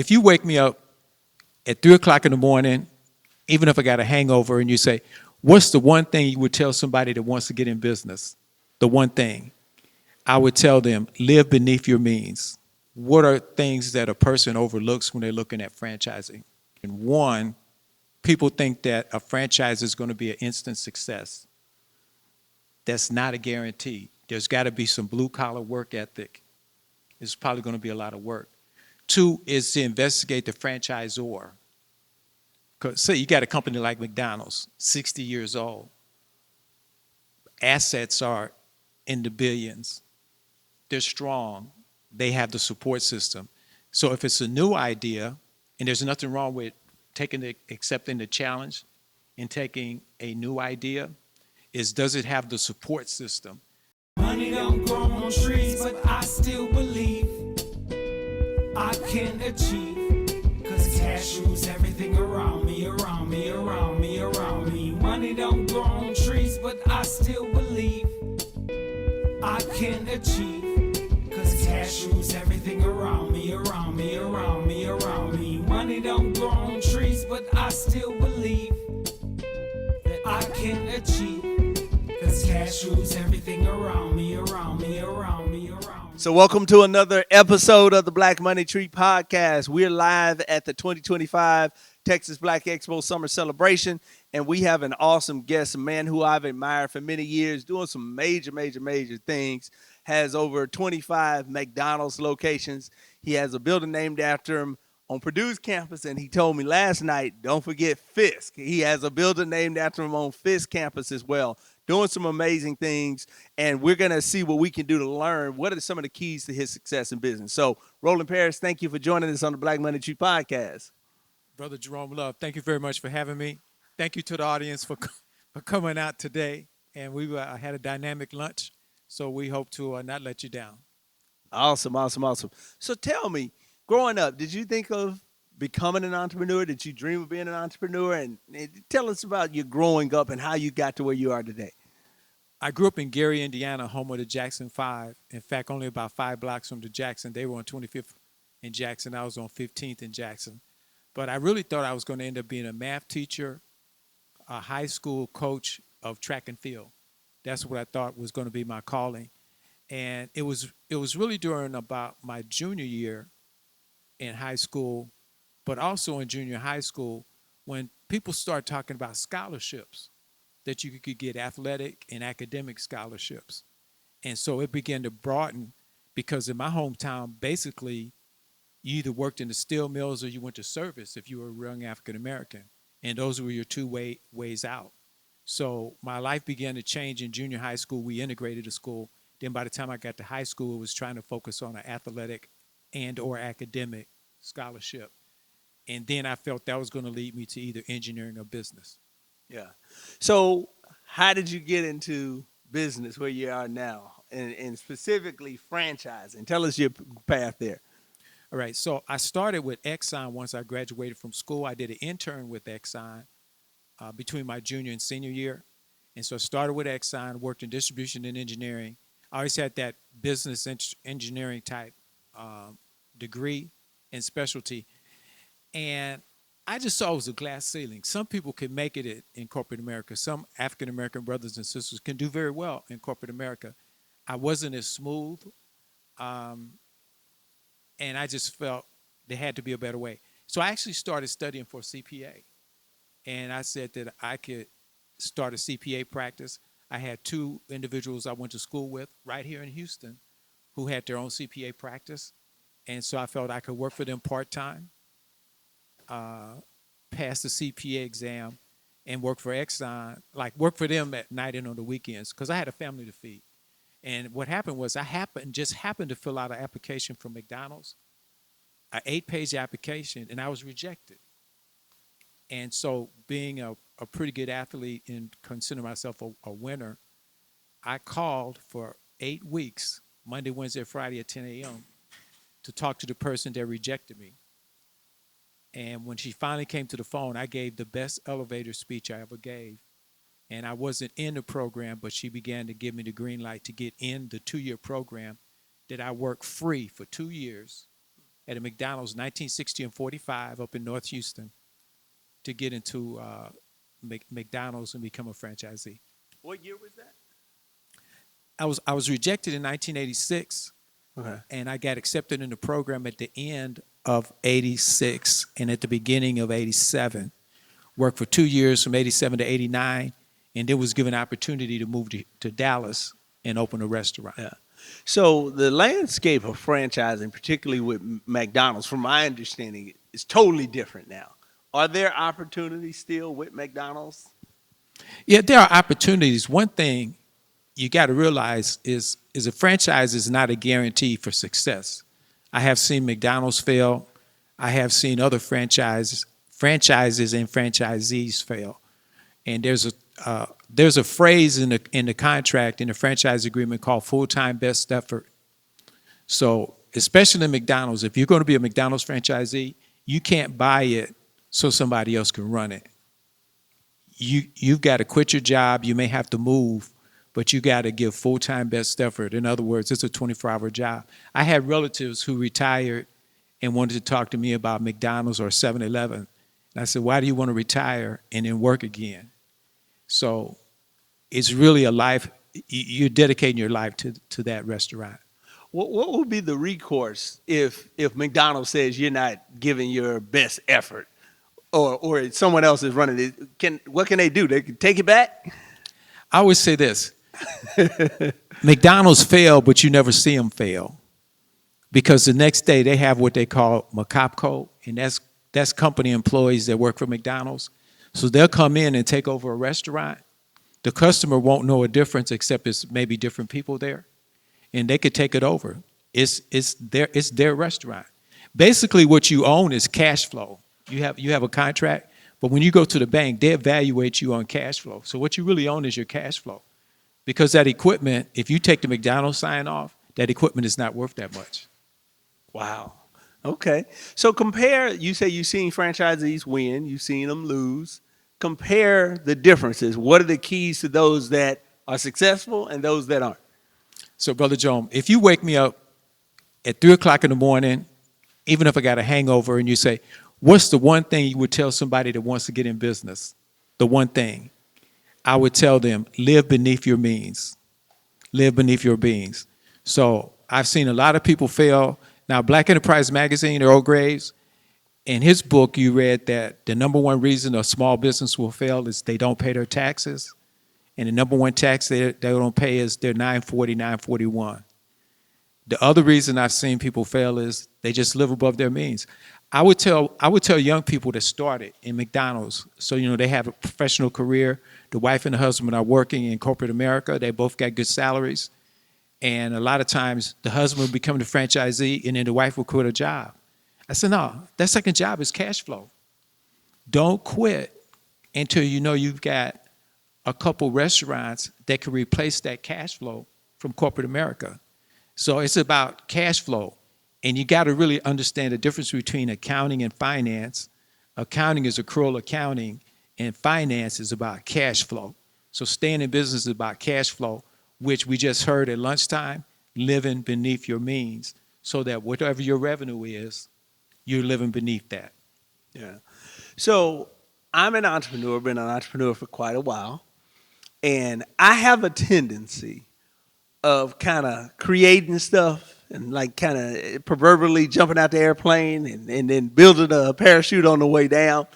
If you wake me up at 3 o'clock in the morning, even if I got a hangover, and you say, what's the one thing you would tell somebody that wants to get in business? The one thing. I would tell them, live beneath your means. What are things that a person overlooks when they're looking at franchising? And one, people think that a franchise is going to be an instant success. That's not a guarantee. There's got to be some blue collar work ethic. It's probably going to be a lot of work. Two is to investigate the franchisor. Because say you got a company like McDonald's, 60 years old. Assets are in the billions. They're strong. They have the support system. So if it's a new idea, and there's nothing wrong with accepting the challenge and taking a new idea, is does it have the support system? Money don't grow on trees, but I still believe I can achieve. Cause cash rules everything around me, around me, around me, around me. Money don't grow on trees, but I still believe I can achieve. Cause cash rules everything around me, around me, around me, around me. Money don't grow on trees, but I still believe that I can achieve. Cause cash rules everything around me, around me, around me, around me. So welcome to another episode of the Black Money Tree Podcast. We're live at the 2025 Texas Black Expo Summer Celebration, and we have an awesome guest, a man who I've admired for many years, doing some major things, has over 25 McDonald's locations. He has a building named after him on Purdue's campus, and he told me last night, don't forget Fisk. He has a building named after him on Fisk campus as well, doing some amazing things, and we're going to see what we can do to learn what are some of the keys to his success in business. So, Roland Parrish, thank you for joining us on the Black Money Tree Podcast. Brother Jerome Love, thank you very much for having me. Thank you to the audience for coming out today. And we had a dynamic lunch, so we hope to not let you down. Awesome. So tell me, growing up, did you think of becoming an entrepreneur? Did you dream of being an entrepreneur? And tell us about your growing up and how you got to where you are today. I grew up in Gary, Indiana, home of the Jackson 5. In fact, only about 5 blocks from the Jackson. They were on 25th in Jackson. I was on 15th in Jackson. But I really thought I was going to end up being a math teacher, a high school coach of track and field. That's what I thought was going to be my calling. And it was really during about my junior year in high school, but also in junior high school, when people start talking about scholarships, that you could get athletic and academic scholarships. And so it began to broaden because in my hometown, basically, you either worked in the steel mills or you went to service if you were a young African American. And those were your two ways out. So my life began to change in junior high school. We integrated a school. Then by the time I got to high school, it was trying to focus on an athletic and or academic scholarship. And then I felt that was going to lead me to either engineering or business. Yeah. So how did you get into business where you are now and specifically franchising? Tell us your path there. All right, so I started with Exxon once I graduated from school. I did an intern with Exxon between my junior and senior year. And so I started with Exxon, worked in distribution and engineering. I always had that business engineering type degree and specialty. And I just saw it was a glass ceiling. Some people can make it in corporate America. Some African-American brothers and sisters can do very well in corporate America. I wasn't as smooth. And I just felt there had to be a better way. So I actually started studying for CPA. And I said that I could start a CPA practice. I had 2 individuals I went to school with right here in Houston who had their own CPA practice. And so I felt I could work for them part-time, pass the CPA exam, and work for Exxon, like work for them at night and on the weekends because I had a family to feed. And what happened was I happened to fill out an application for McDonald's, an 8-page application, and I was rejected. And so being a pretty good athlete and consider myself a winner, I called for 8 weeks, Monday, Wednesday, Friday at 10 a.m. to talk to the person that rejected me. And when she finally came to the phone, I gave the best elevator speech I ever gave. And I wasn't in the program, but she began to give me the green light to get in the 2-year program that I worked free for 2 years at a McDonald's 1960 and 45 up in North Houston to get into McDonald's and become a franchisee. What year was that? I was rejected in 1986, Okay. and I got accepted in the program at the end of 86 and at the beginning of 87. Worked for 2 years from 87 to 89, and then was given an opportunity to move to Dallas and open a restaurant. Yeah. So the landscape of franchising, particularly with McDonald's, from my understanding, is totally different now. Are there opportunities still with McDonald's? Yeah, there are opportunities. One thing you got to realize is a franchise is not a guarantee for success. I have seen McDonald's fail. I have seen other franchises and franchisees fail. And there's a phrase in the contract in the franchise agreement called full-time best effort. So especially in McDonald's, if you're going to be a McDonald's franchisee, you can't buy it so somebody else can run it. You've got to quit your job. You may have to move, but you got to give full-time best effort. In other words, it's a 24-hour job. I had relatives who retired and wanted to talk to me about McDonald's or 7-Eleven. And I said, why do you want to retire and then work again? So it's really a life. You're dedicating your life to that restaurant. What would be the recourse if McDonald's says you're not giving your best effort, or someone else is running it? What can they do? They can take it back? I always say this. McDonald's fail, but you never see them fail. Because the next day they have what they call McCopco, and that's company employees that work for McDonald's. So they'll come in and take over a restaurant. The customer won't know a difference except it's maybe different people there. And they could take it over. It's their restaurant. Basically what you own is cash flow. You have a contract, but when you go to the bank, they evaluate you on cash flow. So what you really own is your cash flow. Because that equipment, if you take the McDonald's sign off, that equipment is not worth that much. Wow. Okay. So you say you've seen franchisees win, you've seen them lose. Compare the differences. What are the keys to those that are successful and those that aren't? So, Brother Joan, if you wake me up at 3 o'clock in the morning, even if I got a hangover, and you say, what's the one thing you would tell somebody that wants to get in business? The one thing. I would tell them, live beneath your means. Live beneath your means. So I've seen a lot of people fail. Now, Black Enterprise Magazine, Earl Graves, in his book, you read that the number one reason a small business will fail is they don't pay their taxes. And the number one tax they don't pay is their 940, 941. The other reason I've seen people fail is they just live above their means. I would tell young people that started in McDonald's, so they have a professional career. The wife and the husband are working in corporate America. They both got good salaries. And a lot of times the husband will become the franchisee and then the wife will quit her job. I said, no, that second job is cash flow. Don't quit until you know you've got a couple restaurants that can replace that cash flow from corporate America. So it's about cash flow. And you got to really understand the difference between accounting and finance. Accounting is accrual accounting, and finance is about cash flow. So staying in business is about cash flow, which we just heard at lunchtime, living beneath your means, so that whatever your revenue is, you're living beneath that. Yeah. So I'm an entrepreneur, been an entrepreneur for quite a while, and I have a tendency of kind of creating stuff and like kind of proverbially jumping out the airplane and then building a parachute on the way down.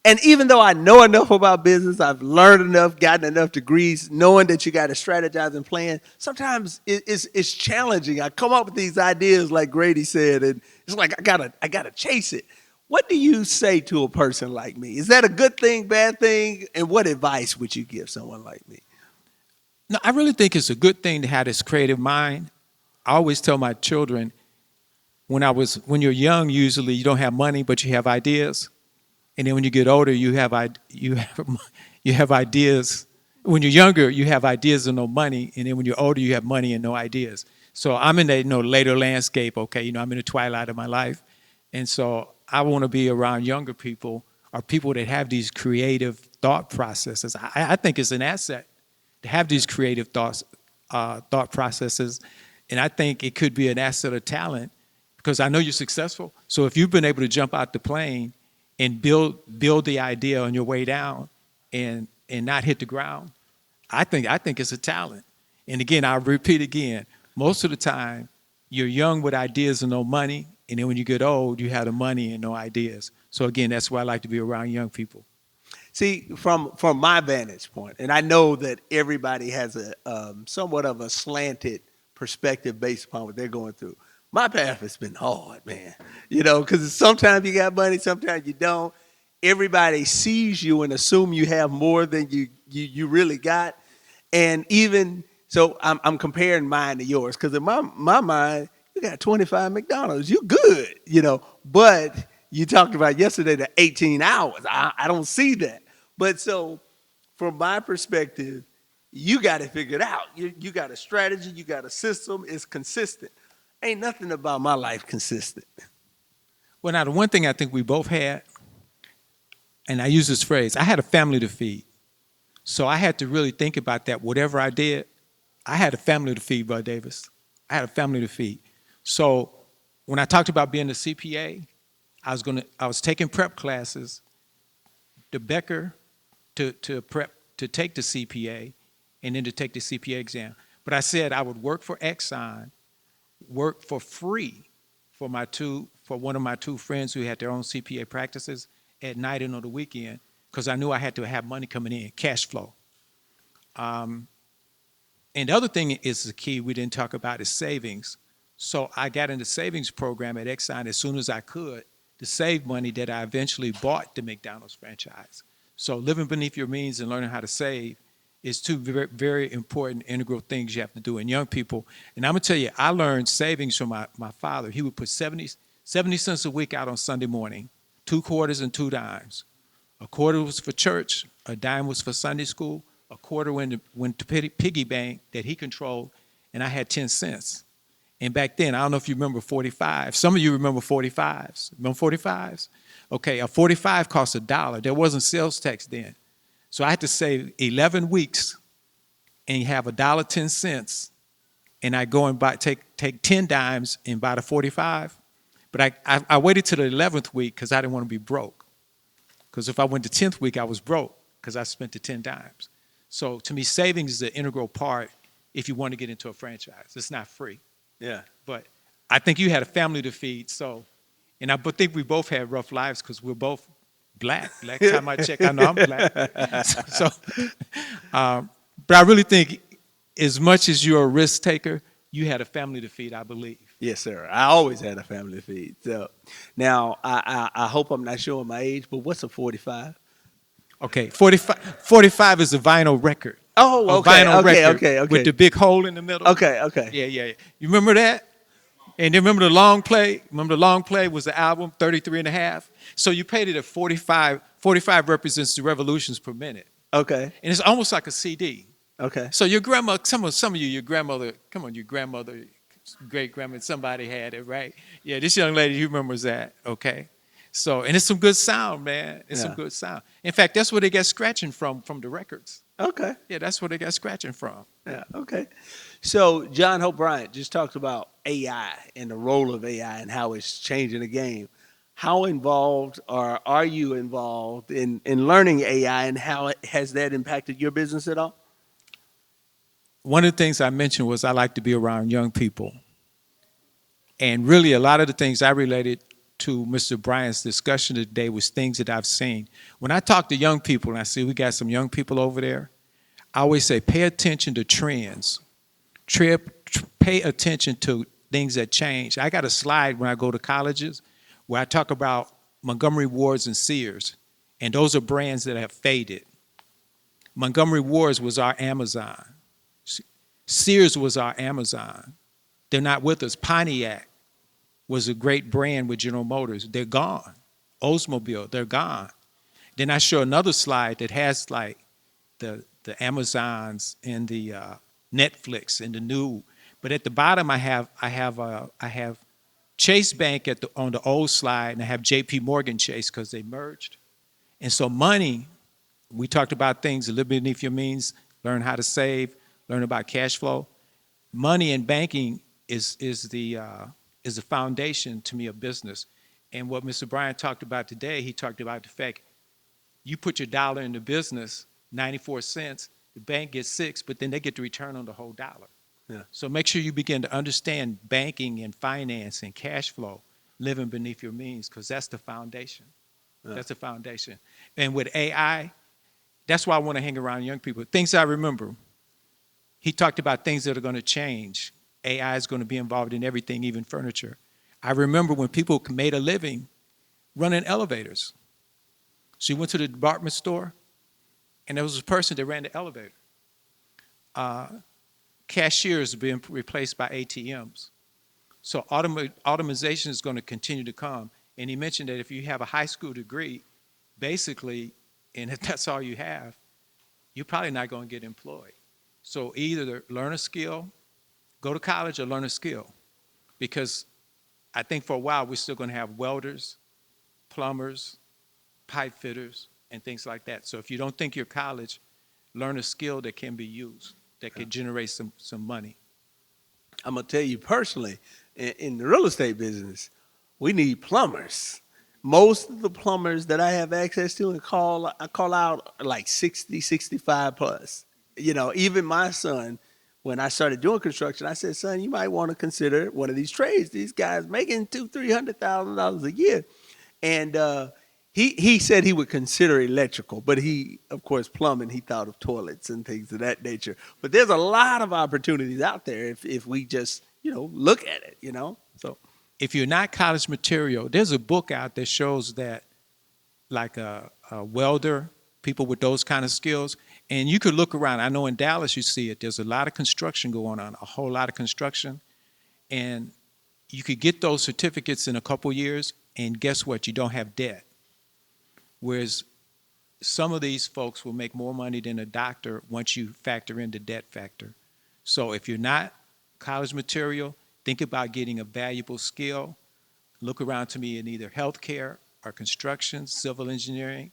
And even though I know enough about business, I've learned enough, gotten enough degrees, knowing that you got to strategize and plan, sometimes it's challenging. I come up with these ideas like Grady said, and it's like I gotta chase it. What do you say to a person like me? Is that a good thing, bad thing? And what advice would you give someone like me? No, I really think it's a good thing to have this creative mind. I always tell my children, when you're young, usually you don't have money, but you have ideas. And then when you get older, you have ideas. When you're younger, you have ideas and no money. And then when you're older, you have money and no ideas. So I'm in the later landscape, okay? I'm in the twilight of my life. And so I want to be around younger people or people that have these creative thought processes. I think it's an asset to have these creative thought processes. And I think it could be an asset of talent because I know you're successful. So if you've been able to jump out the plane and build the idea on your way down and not hit the ground, I think it's a talent. And again, I'll repeat again, most of the time you're young with ideas and no money, and then when you get old, you have the money and no ideas. So again, that's why I like to be around young people. See, from my vantage point, and I know that everybody has a somewhat of a slanted perspective based upon what they're going through. My path has been hard, man. You know, because sometimes you got money, sometimes you don't. Everybody sees you and assume you have more than you really got. And even so, I'm comparing mine to yours, because in my mind, you got 25 McDonald's. You good, you know. But you talked about yesterday the 18 hours. I don't see that. But so from my perspective, you got it figured out. You got a strategy. You got a system. It's consistent. Ain't nothing about my life consistent. Well, now, the one thing I think we both had, and I use this phrase, I had a family to feed. So I had to really think about that. Whatever I did, I had a family to feed, Bud Davis. I had a family to feed. So when I talked about being a CPA, I was taking prep classes, the Becker to prep to take the CPA, and then to take the CPA exam. But I said I would work for Exxon, work for free for one of my two friends who had their own CPA practices at night and on the weekend, because I knew I had to have money coming in, cash flow. And the other thing is the key we didn't talk about is savings. So I got in the savings program at Exxon as soon as I could to save money that I eventually bought the McDonald's franchise. So living beneath your means and learning how to save is two very, very important integral things you have to do in young people. And I'm going to tell you, I learned savings from my father. He would put 70 cents a week out on Sunday morning, 2 quarters and 2 dimes. A quarter was for church, a dime was for Sunday school, a quarter went to piggy bank that he controlled, and I had 10 cents. And back then, I don't know if you remember 45. Some of you remember 45s. Remember 45s? Okay, a 45 cost $1. There wasn't sales tax then. So I had to save 11 weeks and have $1.10, and I go and take 10 dimes and buy the 45. But I waited till the 11th week because I didn't want to be broke. Because if I went to 10th week, I was broke because I spent the 10 dimes. So to me, savings is an integral part if you want to get into a franchise. It's not free. Yeah. But I think you had a family to feed. So, and I think we both had rough lives because we're both black. Last time I checked, I know I'm black. But I really think as much as you're a risk taker, you had a family to feed, I believe. Yes, sir. I always had a family to feed. So now I hope I'm not showing my age, but what's a 45? Okay, 45 is a vinyl record. Oh, okay, okay. With the big hole in the middle. Okay. Yeah. You remember that? And then remember the long play? Remember the long play was the album, 33 and a half? So you paid it at 45. 45 represents the revolutions per minute. Okay. And it's almost like a CD. Okay. So your grandma, some of you, your grandmother, great-grandmother, somebody had it, right? Yeah, this young lady, you remembers that, okay? So, and it's some good sound, man. It's some good sound. In fact, that's where they get scratching from the records. Okay. Yeah, that's where they got scratching from. Yeah, okay. So John Hope Bryant just talked about AI and the role of AI and how it's changing the game. How involved or are you involved in learning AI, and how has that impacted your business at all? One of the things I mentioned was I like to be around young people. And really a lot of the things I related to Mr. Bryant's discussion today was things that I've seen. When I talk to young people, and I see we got some young people over there, I always say pay attention to trends. Pay attention to things that change. I got a slide when I go to colleges where I talk about Montgomery Ward's and Sears, and those are brands that have faded. Montgomery Ward's was our Amazon. Sears was our Amazon. They're not with us. Pontiac was a great brand with General Motors. They're gone. Oldsmobile, they're gone. Then I show another slide that has like the Amazons and the Netflix and the new. But at the bottom, I have Chase Bank on the old slide, and I have J.P. Morgan Chase because they merged. And so money, we talked about things a little bit beneath your means, learn how to save, learn about cash flow. Money and banking is the is the foundation to me of business. And what Mr. Bryan talked about today, he talked about the fact you put your dollar into business, 94 cents, the bank gets 6, but then they get the return on the whole dollar. Yeah. So make sure you begin to understand banking and finance and cash flow, living beneath your means, because that's the foundation. Yeah. That's the foundation. And with AI, that's why I want to hang around young people. Things I remember. He talked about things that are going to change. AI is going to be involved in everything, even furniture. I remember when people made a living running elevators. So you went to the department store, and there was a person that ran the elevator. Cashiers are being replaced by ATMs. So automation is going to continue to come. And he mentioned that if you have a high school degree, basically, and if that's all you have, you're probably not going to get employed. So either learn a skill, go to college, or learn a skill. Because I think for a while we're still going to have welders, plumbers, pipe fitters, and things like that. So if you don't think you're college, learn a skill that can be used, that can generate some money. I'm going to tell you personally, in the real estate business, we need plumbers. Most of the plumbers that I have access to and I call out like 60, 65 plus. You know, even my son, when I started doing construction, I said, son, you might want to consider one of these trades. These guys making $200,000-$300,000 a year. And he said he would consider electrical, but he, of course, plumbing, he thought of toilets and things of that nature. But there's a lot of opportunities out there if we just, look at it, so. If you're not college material, there's a book out that shows that like a welder, people with those kind of skills, and you could look around. I know in Dallas you see it. There's a lot of construction going on, a whole lot of construction, and you could get those certificates in a couple years, and guess what? You don't have debt. Whereas some of these folks will make more money than a doctor once you factor in the debt factor. So if you're not college material, think about getting a valuable skill. Look around to me in either healthcare or construction, civil engineering,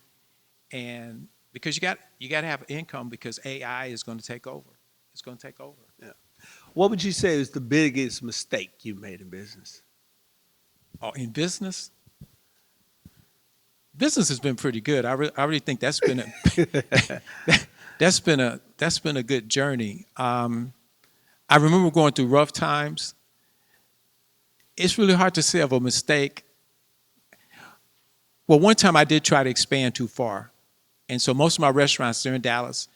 and because you got to have income because AI is going to take over. It's going to take over. Yeah. What would you say is the biggest mistake you made in business? Oh, in business? Business has been pretty good. I really think that's been that's been a good journey. I remember going through rough times. It's really hard to say of a mistake. Well, one time I did try to expand too far. And so most of my restaurants are in Dallas,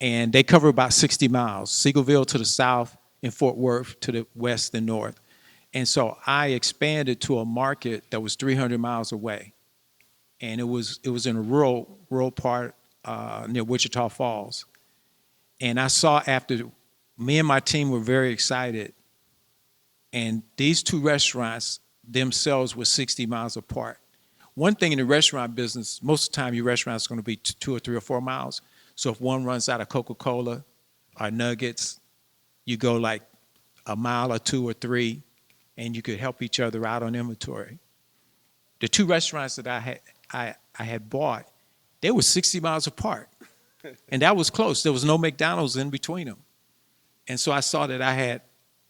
and they cover about 60 miles, Seagoville to the south and Fort Worth to the west and north. And so I expanded to a market that was 300 miles away. And it was in a rural part near Wichita Falls. And I saw after me and my team were very excited, and these two restaurants themselves were 60 miles apart. One thing in the restaurant business, most of the time your restaurant is going to be 2 or 3 or 4 miles. So if one runs out of Coca-Cola or Nuggets, you go like a mile or 2 or 3, and you could help each other out on inventory. The two restaurants that I had bought, they were 60 miles apart, and that was close. There was no McDonald's in between them. And so I saw that I had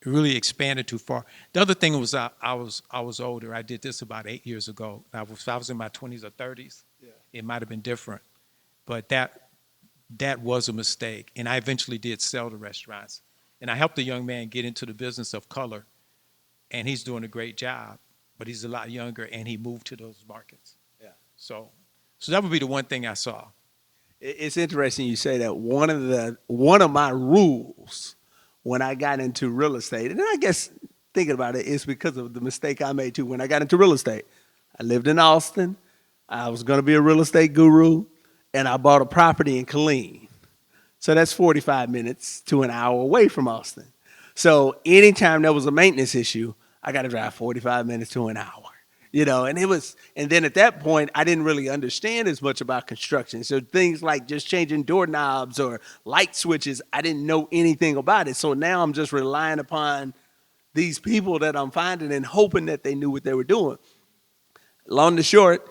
really expanded too far. The other thing was I was older. I did this about 8 years ago. I was in my 20s or 30s. Yeah. It might have been different, but that was a mistake. And I eventually did sell the restaurants. And I helped a young man get into the business of color, and he's doing a great job. But he's a lot younger, and he moved to those markets. Yeah. So that would be the one thing I saw. It's interesting you say that. One of my rules when I got into real estate, and I guess thinking about it, it's because of the mistake I made too. When I got into real estate, I lived in Austin. I was going to be a real estate guru, and I bought a property in Killeen. So that's 45 minutes to an hour away from Austin. So anytime there was a maintenance issue, I got to drive 45 minutes to an hour. And then at that point, I didn't really understand as much about construction. So things like just changing doorknobs or light switches, I didn't know anything about it. So now I'm just relying upon these people that I'm finding and hoping that they knew what they were doing. Long and short,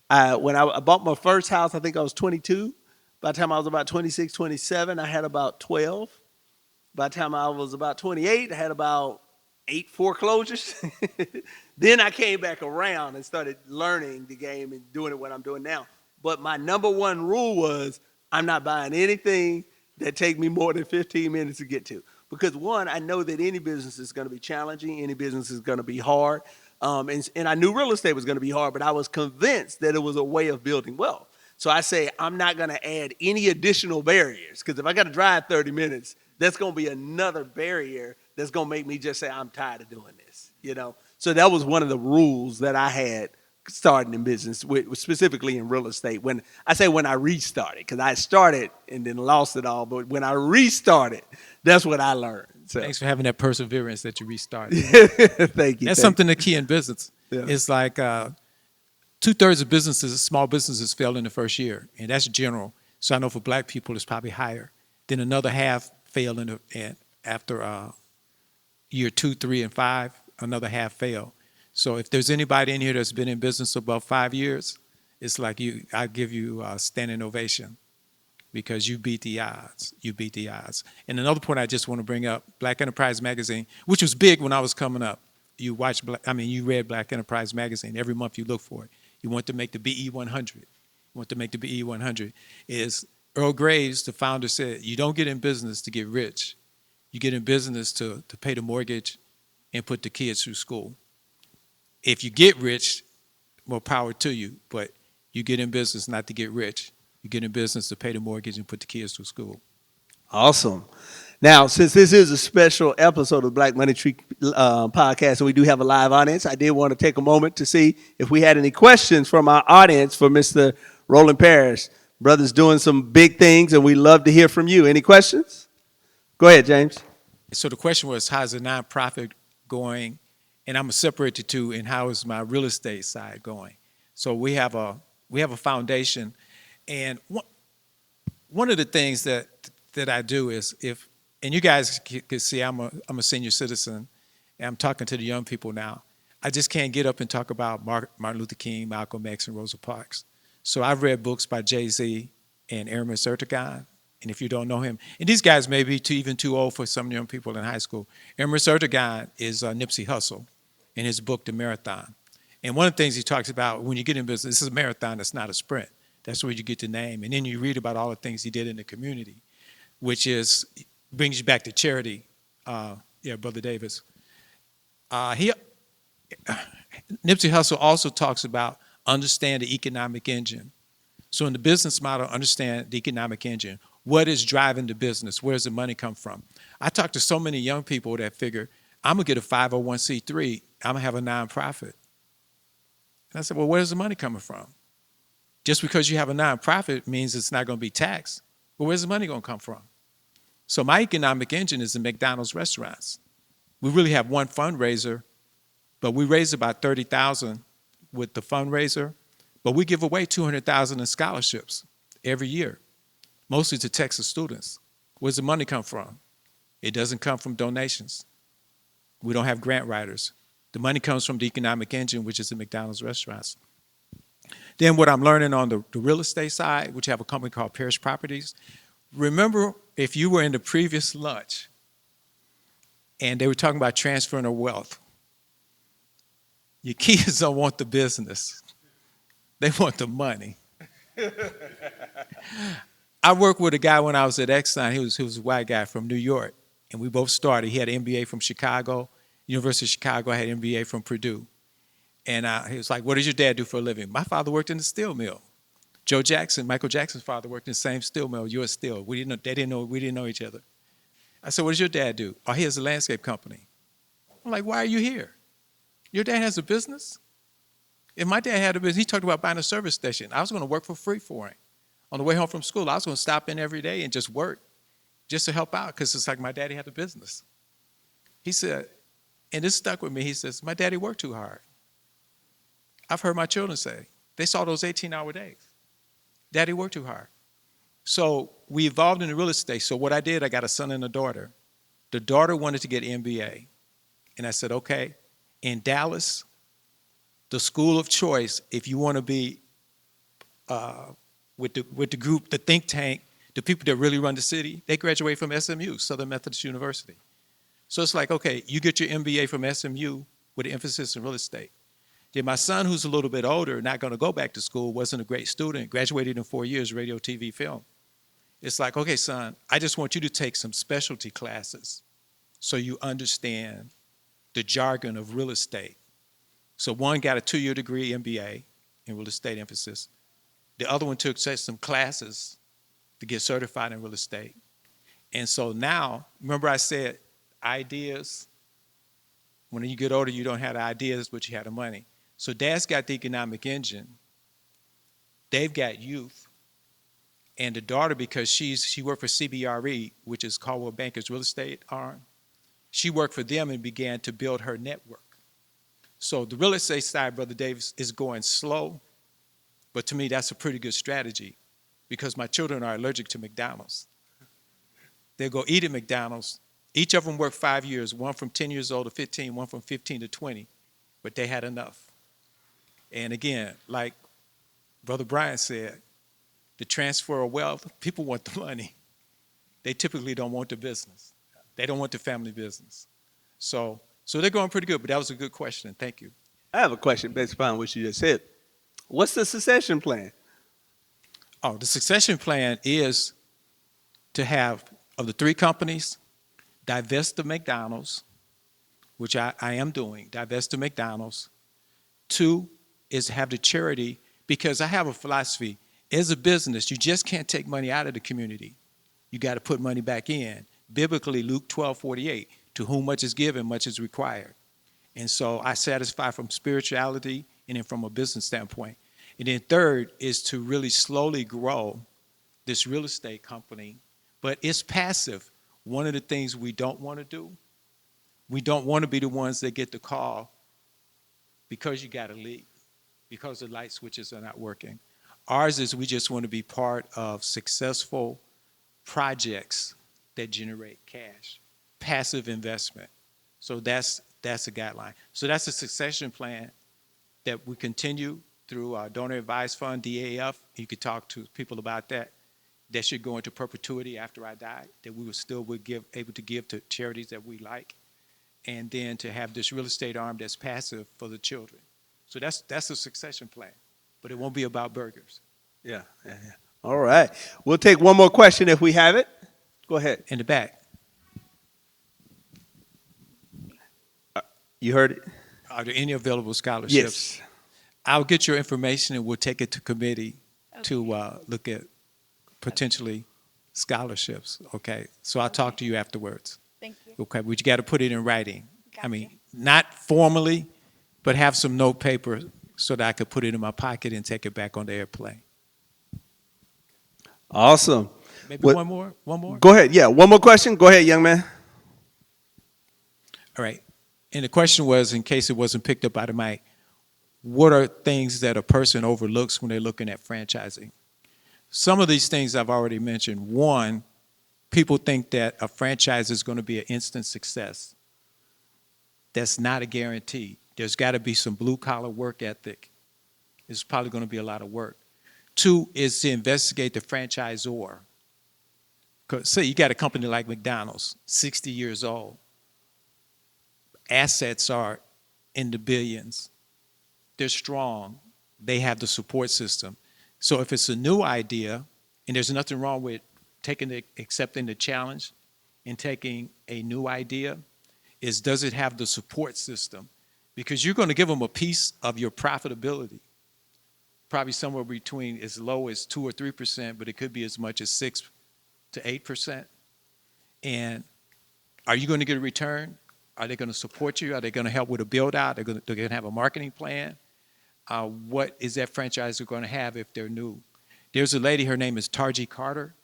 when I bought my first house, I think I was 22. By the time I was about 26, 27, I had about 12. By the time I was about 28, I had about 8 foreclosures. Then I came back around and started learning the game and doing it what I'm doing now. But my number one rule was I'm not buying anything that take me more than 15 minutes to get to. Because one, I know that any business is going to be challenging. Any business is going to be hard. And I knew real estate was going to be hard, but I was convinced that it was a way of building wealth. So I say I'm not going to add any additional barriers, because if I got to drive 30 minutes, that's going to be another barrier that's going to make me just say I'm tired of doing this, you know? So that was one of the rules that I had starting in business, specifically in real estate. When I restarted, because I started and then lost it all, but when I restarted, that's what I learned. So. Thanks for having that perseverance that you restarted. Thank you. That's something the key in business. Yeah. It's like 2/3 of businesses, small businesses, fail in the first year, and that's general. So I know for black people, it's probably higher. Then another half fail after year 2, 3, and 5. Another half fail. So if there's anybody in here that's been in business about 5 years, it's like I give you a standing ovation, because you beat the odds. You beat the odds. And another point I just want to bring up: Black Enterprise Magazine, which was big when I was coming up. You read Black Enterprise Magazine every month. You look for it. You want to make the BE 100. You want to make the BE 100. Is Earl Graves, the founder, said, you don't get in business to get rich. You get in business to pay the mortgage and put the kids through school. If you get rich, more power to you, but you get in business not to get rich. You get in business to pay the mortgage and put the kids through school. Awesome. Now, since this is a special episode of the Black Money Tree podcast, and we do have a live audience, I did want to take a moment to see if we had any questions from our audience for Mr. Roland Parrish. Brother's doing some big things, and we love to hear from you. Any questions? Go ahead, James. So the question was, how's the nonprofit going? And I'm going to separate the two, and how is my real estate side going? So we have a foundation, and one of the things that I do is, and you guys can see I'm a senior citizen, and I'm talking to the young people now. I just can't get up and talk about Martin Luther King, Malcolm X, and Rosa Parks. So I've read books by Jay-Z and Ermias Ertegun, and if you don't know him, and these guys may be even too old for some young people in high school. Ermias Ertegun is Nipsey Hussle in his book, The Marathon. And one of the things he talks about, when you get in business, this is a marathon, it's not a sprint. That's where you get the name. And then you read about all the things he did in the community, which brings you back to charity. Brother Davis. Nipsey Hussle also talks about understand the economic engine. So in the business model, understand the economic engine. What is driving the business? Where does the money come from? I talk to so many young people that figure, I'm going to get a 501c3. I'm going to have a nonprofit. And I said, well, where's the money coming from? Just because you have a nonprofit means it's not going to be taxed. But where's the money going to come from? So my economic engine is the McDonald's restaurants. We really have one fundraiser, but we raise about $30,000 with the fundraiser, but we give away $200,000 in scholarships every year, mostly to Texas students. Where's the money come from? It doesn't come from donations. We don't have grant writers. The money comes from the economic engine, which is the McDonald's restaurants. Then what I'm learning on the real estate side, which I have a company called Parish Properties. Remember, if you were in the previous lunch and they were talking about transferring of wealth, your kids don't want the business. They want the money. I worked with a guy when I was at Exxon. He was a white guy from New York, and we both started. He had an MBA from Chicago, University of Chicago. I had an MBA from Purdue. And he was like, what does your dad do for a living? My father worked in the steel mill. Michael Jackson's father worked in the same steel mill, U.S. Steel. We didn't know each other. I said, what does your dad do? Oh, he has a landscape company. I'm like, why are you here? Your dad has a business? If my dad had a business, he talked about buying a service station. I was going to work for free for him. On the way home from school, I was going to stop in every day and just work, just to help out, because it's like my daddy had a business. He said, and this stuck with me, he says, my daddy worked too hard. I've heard my children say, they saw those 18-hour days. Daddy worked too hard. So we evolved into real estate. So what I did, I got a son and a daughter. The daughter wanted to get an MBA. And I said, okay, in Dallas, the school of choice, if you want to be with the group, the think tank, the people that really run the city, they graduate from SMU, Southern Methodist University. So it's like, okay, you get your MBA from SMU with an emphasis in real estate. Then my son, who's a little bit older, not going to go back to school, wasn't a great student, graduated in 4 years, radio, TV, film. It's like, okay, son, I just want you to take some specialty classes so you understand the jargon of real estate. So one got a 2-year degree, MBA, in real estate emphasis. The other one took some classes to get certified in real estate. And so now, remember I said ideas, when you get older, you don't have the ideas, but you have the money. So Dad's got the economic engine. They've got youth. And the daughter, because she worked for CBRE, which is Caldwell Banker's real estate arm, she worked for them and began to build her network. So the real estate side, Brother Davis, is going slow, but to me that's a pretty good strategy because my children are allergic to McDonald's. They'll go eat at McDonald's. Each of them worked 5 years, one from 10 years old to 15, one from 15 to 20, but they had enough. And again, like Brother Brian said, the transfer of wealth, people want the money. They typically don't want the business. They don't want the family business. So they're going pretty good, but that was a good question. Thank you. I have a question based upon what you just said. What's the succession plan? Oh, the succession plan is to have, of the 3 companies, divest of McDonald's, which I am doing, divest of McDonald's. 2 is have the charity, because I have a philosophy. As a business, you just can't take money out of the community. You got to put money back in. Biblically, Luke 12:48, to whom much is given, much is required. And so I satisfy from spirituality and then from a business standpoint. And then 3rd is to really slowly grow this real estate company, but it's passive. One of the things we don't want to do, we don't want to be the ones that get the call because you got to leave, because the light switches are not working. Ours is we just want to be part of successful projects that generate cash, passive investment. So that's a guideline. So that's a succession plan that we continue through our donor advised fund, DAF. You could talk to people about that. That should go into perpetuity after I die, that we would able to give to charities that we like. And then to have this real estate arm that's passive for the children. So that's a succession plan, but it won't be about burgers. Yeah. All right. We'll take one more question if we have it. Go ahead. In the back. You heard it? Are there any available scholarships? Yes. I'll get your information and we'll take it to committee to look at potentially scholarships. Okay. So I'll talk to you afterwards. Thank you. Okay. But you got to put it in writing. Gotcha. I mean, not formally, but have some note paper so that I could put it in my pocket and take it back on the airplane. Awesome. Maybe What- one more? Go ahead. Yeah. One more question. Go ahead, young man. All right. And the question was, in case it wasn't picked up by the mic, what are things that a person overlooks when they're looking at franchising? Some of these things I've already mentioned. One, people think that a franchise is going to be an instant success. That's not a guarantee. There's got to be some blue-collar work ethic. It's probably going to be a lot of work. 2 is to investigate the franchisor. Say you got a company like McDonald's, 60 years old. Assets are in the billions. They're strong. They have the support system. So if it's a new idea, and there's nothing wrong with accepting the challenge and taking a new idea, is does it have the support system? Because you're going to give them a piece of your profitability, probably somewhere between as low as 2 or 3%, but it could be as much as 6 to 8%. And are you going to get a return? Are they going to support you? Are they going to help with a build out? They're going to have a marketing plan. What is that franchisor going to have if they're new? There's a lady, her name is Tarji Carter,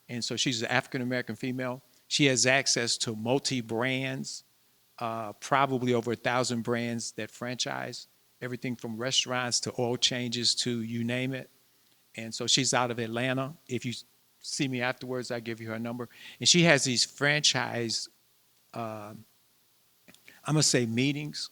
and so she's an African-American female. She has access to multi-brands, probably over 1,000 brands that franchise, everything from restaurants to oil changes to you name it. And so she's out of Atlanta. If you see me afterwards, I'll give you her number. And she has these franchise, I'm going to say meetings,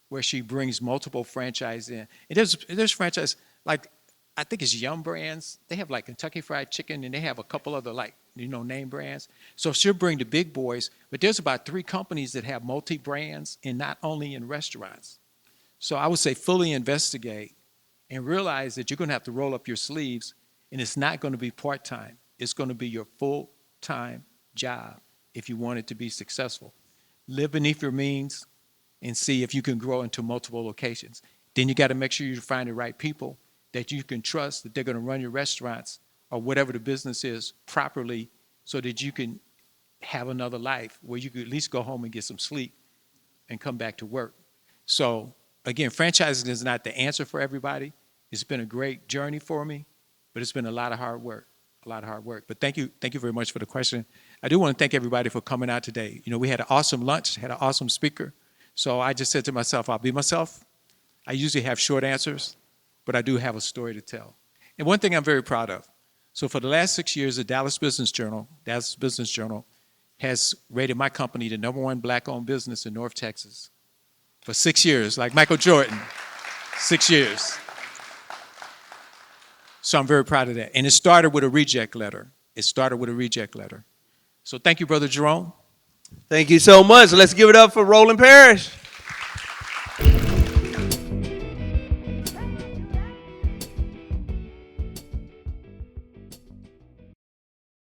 where she brings multiple franchise in. And there's franchise, like, I think it's Yum Brands. They have like Kentucky Fried Chicken, and they have a couple other like name brands. So she'll bring the big boys, but there's about 3 companies that have multi-brands and not only in restaurants. So I would say fully investigate and realize that you're going to have to roll up your sleeves, and it's not going to be part-time. It's going to be your full-time job if you want it to be successful. Live beneath your means and see if you can grow into multiple locations. Then you got to make sure you find the right people that you can trust, that they're going to run your restaurants or whatever the business is properly, so that you can have another life where you could at least go home and get some sleep and come back to work. So again, franchising is not the answer for everybody. It's been a great journey for me, but it's been a lot of hard work. But thank you very much for the question. I do want to thank everybody for coming out today. We had an awesome lunch, had an awesome speaker. So I just said to myself, I'll be myself. I usually have short answers, but I do have a story to tell. And one thing I'm very proud of. So for the last 6 years, the Dallas Business Journal has rated my company the #1 black-owned business in North Texas. For 6 years, like Michael Jordan, 6 years. So I'm very proud of that. And it started with a reject letter. So thank you, Brother Jerome. Thank you so much. Let's give it up for Roland Parrish.